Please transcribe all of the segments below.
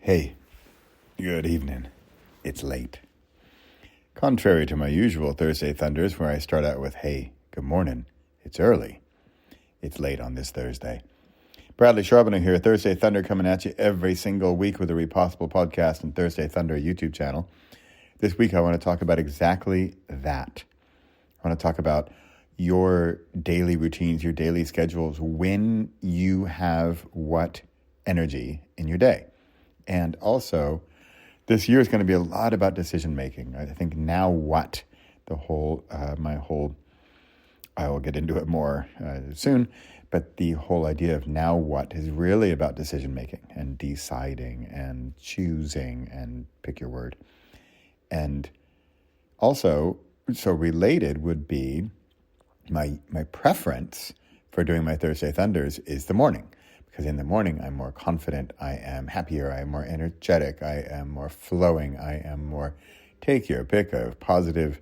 Hey, good evening. It's late. Contrary to my usual Thursday thunders where I start out with, hey, good morning, it's early. It's late on this Thursday. Bradley Charbonneau here, Thursday Thunder coming at you every single week with the Repossible podcast and Thursday Thunder YouTube channel. This week I want to talk about exactly that. I want to talk about your daily routines, your daily schedules, when you have what energy in your day. And also, this year is going to be a lot about decision making. I think now what, I will get into it more soon, but the whole idea of now what is really about decision making and deciding and choosing and pick your word. And also, so related would be my preference for doing my Thursday Thunders is the morning. Because in the morning, I'm more confident, I am happier, I am more energetic, I am more flowing, I am more take your pick of positive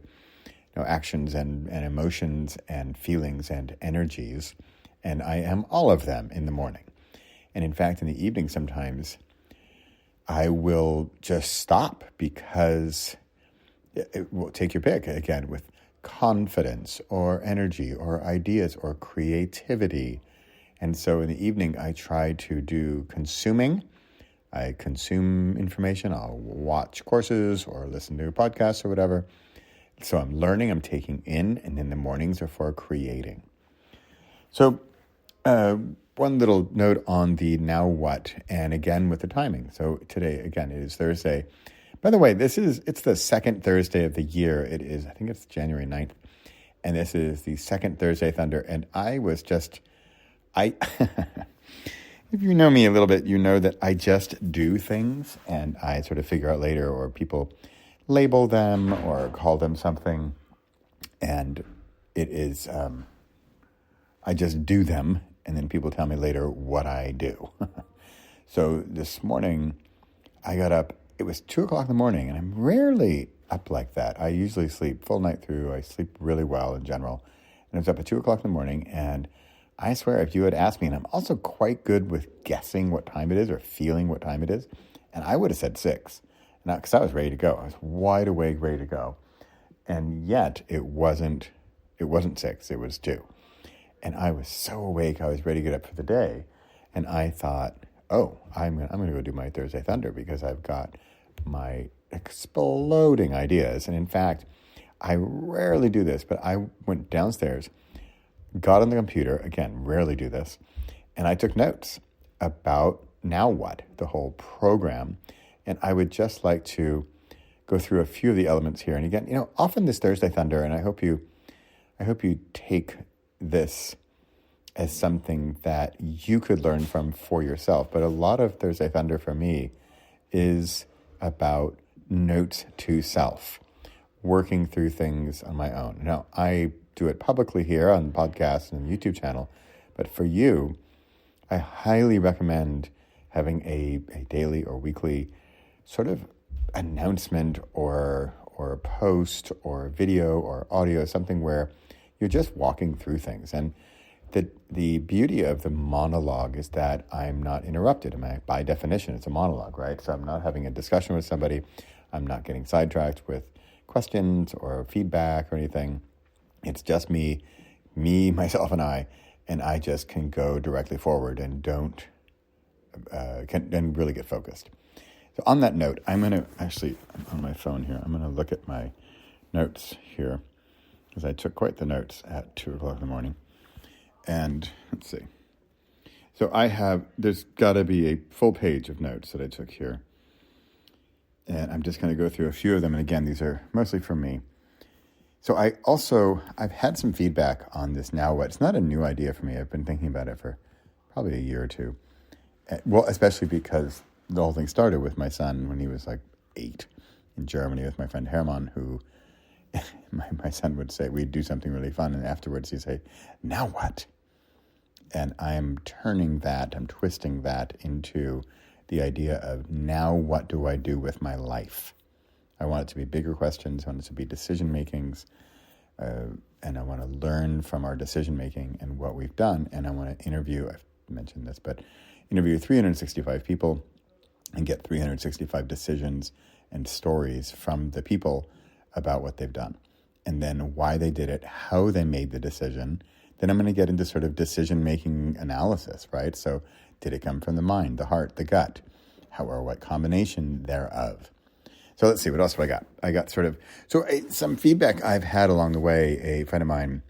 actions and emotions and feelings and energies. And I am all of them in the morning. And in fact, in the evening sometimes, I will just stop because it will take your pick, again, with confidence or energy or ideas or creativity. And so in the evening, I try to do consuming. I consume information. I'll watch courses or listen to podcasts or whatever. So I'm learning, I'm taking in, and then the mornings are for creating. So one little note on the now what, and again with the timing. So today, again, it is Thursday. By the way, it's the second Thursday of the year. I think it's January 9th. And this is the second Thursday Thunder. And if you know me a little bit, you know that I just do things and I sort of figure out later, or people label them or call them something. And it is, I just do them. And then people tell me later what I do. So this morning I got up, it was 2:00 in the morning, and I'm rarely up like that. I usually sleep full night through. I sleep really well in general. And I was up at 2:00 in the morning, and I swear if you had asked me, and I'm also quite good with guessing what time it is or feeling what time it is, and I would have said 6, because I was ready to go. I was wide awake, ready to go. And yet it wasn't 6, it was 2. And I was so awake, I was ready to get up for the day. And I thought, I'm going to go do my Thursday Thunder because I've got my exploding ideas. And in fact, I rarely do this, but I went downstairs, got on the computer, again, rarely do this, and I took notes about now what, the whole program. And I would just like to go through a few of the elements here. And again, often this Thursday Thunder, and I hope you take this as something that you could learn from for yourself. But a lot of Thursday Thunder for me is about notes to self, working through things on my own. Now, I do it publicly here on podcasts and YouTube channel, but for you, I highly recommend having a daily or weekly sort of announcement or post or video or audio, something where you're just walking through things. And the beauty of the monologue is that I'm not interrupted. By definition, it's a monologue, right? So I'm not having a discussion with somebody. I'm not getting sidetracked with questions or feedback or anything. It's just me, myself, and I just can go directly forward and can really get focused. So on that note, I'm on my phone here, I'm going to look at my notes here, because I took quite the notes at 2:00 in the morning. And let's see. So there's got to be a full page of notes that I took here. And I'm just going to go through a few of them. And again, these are mostly from me. So I've had some feedback on this now what. It's not a new idea for me. I've been thinking about it for probably a year or two. Well, especially because the whole thing started with my son when he was like 8 in Germany with my friend Hermann, who my son would say, we'd do something really fun, and afterwards he'd say, now what? And I'm twisting that into the idea of now what do I do with my life? I want it to be bigger questions. I want it to be decision makings. And I want to learn from our decision making and what we've done. And I want to interview, I've mentioned this, but interview 365 people and get 365 decisions and stories from the people about what they've done, and then why they did it, how they made the decision. Then I'm going to get into sort of decision-making analysis, right? So did it come from the mind, the heart, the gut? How or what combination thereof? So let's see, what else have I got? I got some feedback I've had along the way. A friend of mine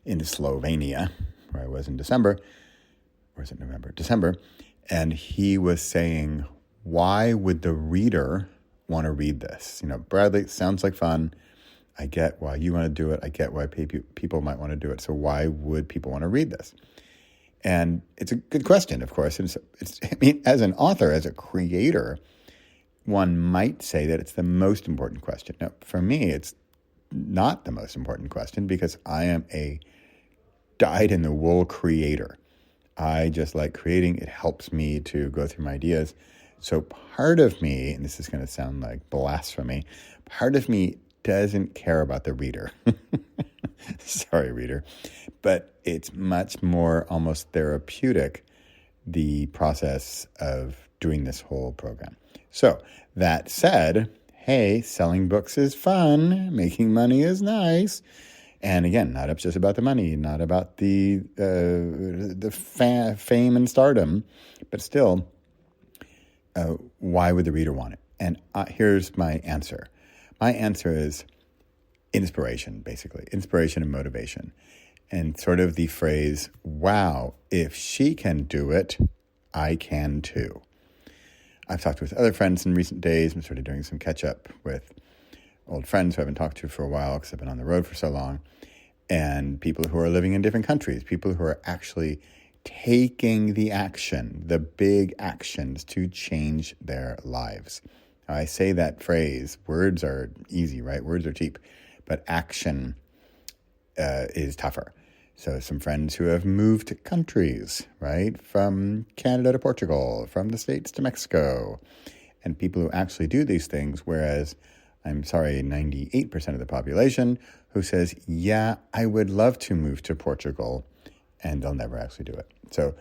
in Slovenia, where I was in December, or is it November? December. And he was saying, why would the reader want to read this? Bradley, it sounds like fun. I get why you want to do it. I get why people might want to do it. So why would people want to read this? And it's a good question, of course. As an author, as a creator, one might say that it's the most important question. Now, for me, it's not the most important question because I am a dyed-in-the-wool creator. I just like creating. It helps me to go through my ideas. So part of me, and this is going to sound like blasphemy, part of me doesn't care about the reader. Sorry, reader. But it's much more almost therapeutic, the process of doing this whole program. So that said, hey, selling books is fun. Making money is nice. And again, not just about the money, not about the fame and stardom, but still, why would the reader want it? And here's my answer. My answer is inspiration, basically. Inspiration and motivation. And sort of the phrase, wow, if she can do it, I can too. I've talked with other friends in recent days. I'm sort of doing some catch-up with old friends who I haven't talked to for a while because I've been on the road for so long, and people who are living in different countries, people who are actually taking the action, the big actions to change their lives. Now, I say that phrase, words are easy, right? Words are cheap, but action is tougher. So some friends who have moved countries, right? From Canada to Portugal, from the States to Mexico, and people who actually do these things, whereas 98% of the population who says, yeah, I would love to move to Portugal, and they'll never actually do it. So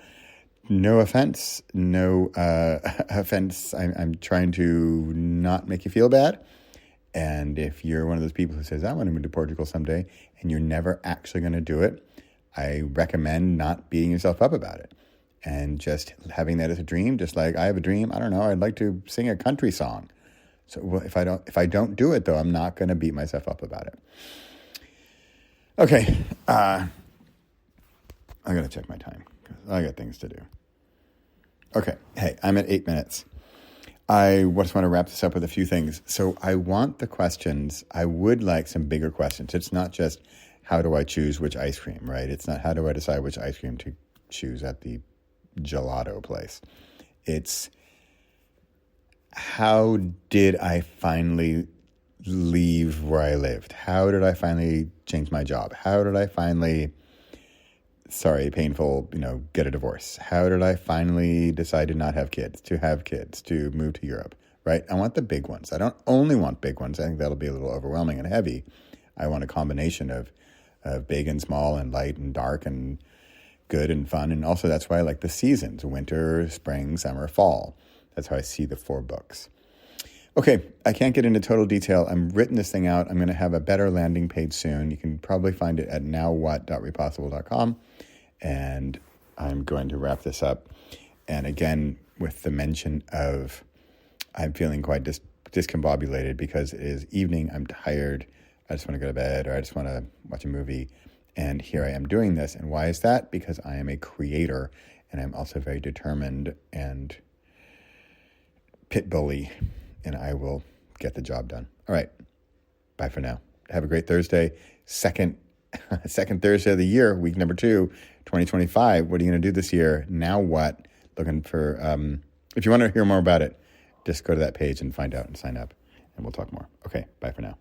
no offense, offense. I'm trying to not make you feel bad. And if you're one of those people who says, I want to move to Portugal someday, and you're never actually going to do it, I recommend not beating yourself up about it and just having that as a dream. Just like I have a dream, I don't know, I'd like to sing a country song. So if I don't do it, though, I'm not going to beat myself up about it. Okay, I'm going to check my time because I got things to do. Okay, hey, I'm at 8 minutes. I just want to wrap this up with a few things. So I want the questions. I would like some bigger questions. It's not just how do I choose which ice cream, right? It's not how do I decide which ice cream to choose at the gelato place. It's how did I finally leave where I lived? How did I finally change my job? How did I finally, painful, get a divorce? How did I finally decide to not have kids, to move to Europe, right? I want the big ones. I don't only want big ones. I think that'll be a little overwhelming and heavy. I want a combination of big and small and light and dark and good and fun. And also that's why I like the seasons, winter, spring, summer, fall. That's how I see the 4 books. Okay, I can't get into total detail. I'm written this thing out. I'm going to have a better landing page soon. You can probably find it at nowwhat.repossible.com. And I'm going to wrap this up. And again, with the mention of I'm feeling quite discombobulated because it is evening. I'm tired. I just want to go to bed or I just want to watch a movie. And here I am doing this. And why is that? Because I am a creator and I'm also very determined and pit bully, and I will get the job done. All right. Bye for now. Have a great Thursday. Second Thursday of the year, week number 2, 2025. What are you going to do this year? Now what? Looking for, if you want to hear more about it, just go to that page and find out and sign up, and we'll talk more. Okay. Bye for now.